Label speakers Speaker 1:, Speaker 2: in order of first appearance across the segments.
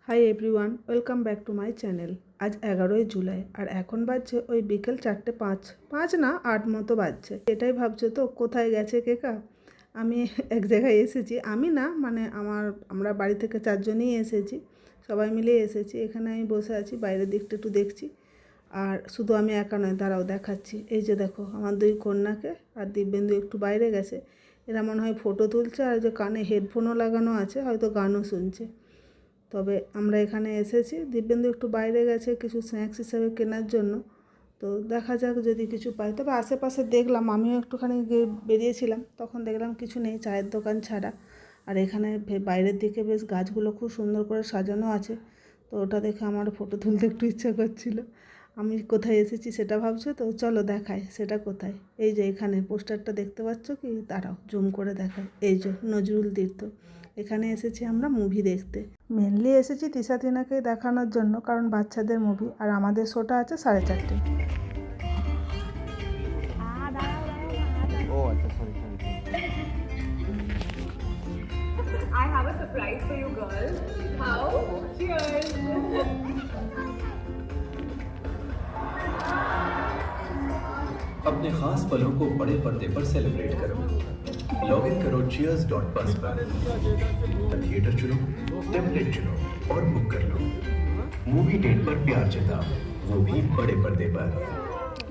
Speaker 1: Hi everyone, welcome back to my channel. আজ 11ই জুলাই আর এখন বাজছে ওই বিকেল 4:05, 5 না 8 মতো বাজছে। এটাই ভাবছো তো কোথায় গেছে কেকা? আমি এক জায়গায় এসেছি, আমি না মানে আমরা বাড়ি থেকে 4 জনই এসেছি, সবাই মিলে এসেছি। এখানে আমি বসে আছি, বাইরের দিকটা একটু দেখছি। আর শুধু আমি একা নয়, দাঁড়াও দেখাচ্ছি। এই যে দেখো আমার 2 কন্যাকে, আর দিব্যেন্দু একটু বাইরে গেছে। এরা মনে হয় ফটো তুলছে, আর যে কানে হেডফোনও লাগানো আছে, হয়তো গানও শুনছে। তবে আমরা এখানে এসেছি, দিব্যেন্দু একটু বাইরে গেছে কিছু স্ন্যাক্স হিসাবে কেনার জন্য। তো দেখা যাক যদি কিছু পাই। তবে আশেপাশে দেখলাম, আমিও একটুখানি গিয়ে বেরিয়েছিলাম, তখন দেখলাম কিছু নেই চায়ের দোকান ছাড়া। আর এখানে বাইরের দিকে বেশ গাছগুলো খুব সুন্দর করে সাজানো আছে। তো ওটা দেখে আমার ফটো তুলতে একটু ইচ্ছা করছিল। আমি কোথায় এসেছি সেটা ভাবছো তো? চলো দেখাই সেটা কোথায়। এই যে এখানে পোস্টারটা দেখতে পাচ্ছ কি? দাঁড়াও জুম করে দেখাই। এই যে নজরুল তীর্থ, এখানে এসেছি আমরা মুভি দেখতে। মেনলি এসেছি তিশা তিনাকে দেখানোর জন্য, কারণ বাচ্চাদের মুভি, আর আমাদের শোটা আছে 4:30।
Speaker 2: ও আচ্ছা, sorry sorry.
Speaker 3: I have a surprise for you girls. How? Cheers!
Speaker 4: अपने खास पलों को बड़े पर्दे पर सेलिब्रेट करो। लॉग इन करो cheers.buzz पर, थिएटर चुनो, टेम्पलेट चुनो और बुक कर लो। मूवी डेट पर प्यार जताओ, वो भी बड़े पर्दे पर।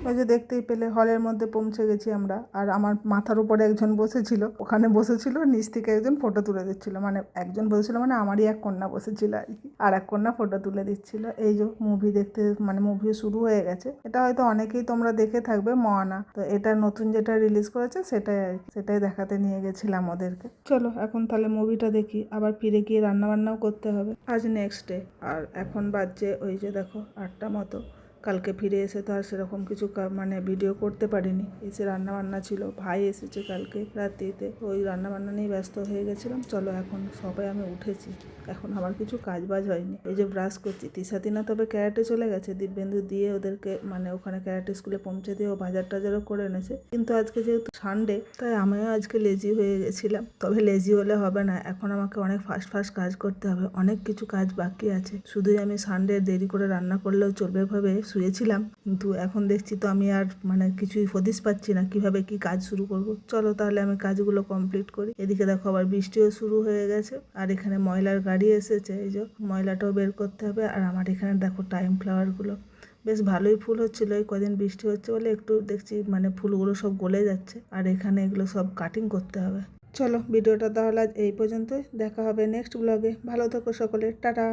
Speaker 1: ওই যে দেখতেই পেলে হলের মধ্যে পৌঁছে গেছি আমরা। আর আমার মাথার উপরে একজন বসেছিল, ওখানে বসেছিল, নিচ থেকে একজন ফটো তুলে দিচ্ছিল। মানে একজন বসেছিল মানে আমারই এক কন্যা বসেছিল আর কি, আর এক কন্যা ফটো তুলে দিচ্ছিল। এই যে মুভি দেখতে, মানে মুভি শুরু হয়ে গেছে। এটা হয়তো অনেকেই তোমরা দেখে থাকবে, মোয়ানা। তো এটা নতুন যেটা রিলিজ করেছে সেটাই আর কি, সেটাই দেখাতে নিয়ে গেছিলাম ওদেরকে। চলো এখন তাহলে মুভিটা দেখি, আবার ফিরে গিয়ে রান্নাবান্নাও করতে হবে। আজ নেক্সট ডে, আর এখন বাজছে ওই যে দেখো 8টা মতো। কালকে ফিরে এসে তো আর সেরকম কিছু মানে ভিডিও করতে পারিনি। এসে রান্নাবান্না ছিল, ভাই এসেছে কালকে রাত্রিতে, ওই রান্নাবান্না নিয়ে ব্যস্ত হয়ে গেছিলাম। চলো এখন সবাই আমি উঠেছি, এখন আমার কিছু কাজবাজ হয়নি। এই যে ব্রাশ করছি। তিশা তিনা তবে ক্যারাটে চলে গেছে, দিব্যেন্দু দিয়ে ওদেরকে মানে ওখানে ক্যারাটে স্কুলে পৌঁছে দিয়ে ও বাজার টাজারও করে এনেছে। কিন্তু আজকে যেহেতু সানডে, তাই আমিও আজকে লেজি হয়ে গেছিলাম। তবে লেজি হলে হবে না, এখন আমাকে অনেক ফাস্ট ফাস্ট কাজ করতে হবে, অনেক কিছু কাজ বাকি আছে। শুধুই আমি সানডে দেরি করে রান্না করলেও চলবে ভাবে শুয়েছিলাম, কিন্তু এখন দেখছি তো আমি আর মানে কিছুই হদিস পাচ্ছি না কিভাবে কি কাজ শুরু করব। চলো তাহলে আমি কাজগুলো কমপ্লিট করি। এদিকে দেখো আবার বৃষ্টিও শুরু হয়ে গেছে, আর এখানে ময়লার গাড়ি এসেছে, এই যে ময়লাটাও বের করতে হবে। আর আমার এখানে দেখো টাইম ফ্লাওয়ারগুলো বেশ ভালোই ফুল হচ্ছিল, এই কদিন বৃষ্টি হচ্ছে বলে একটু দেখছি মানে ফুলগুলো সব গলে যাচ্ছে। আর এখানে এগুলো সব কাটিং করতে হবে। চলো ভিডিওটা তাহলে আজ এই পর্যন্তই, দেখা হবে নেক্সট ব্লগে। ভালো থেকো সকলে, টাটা।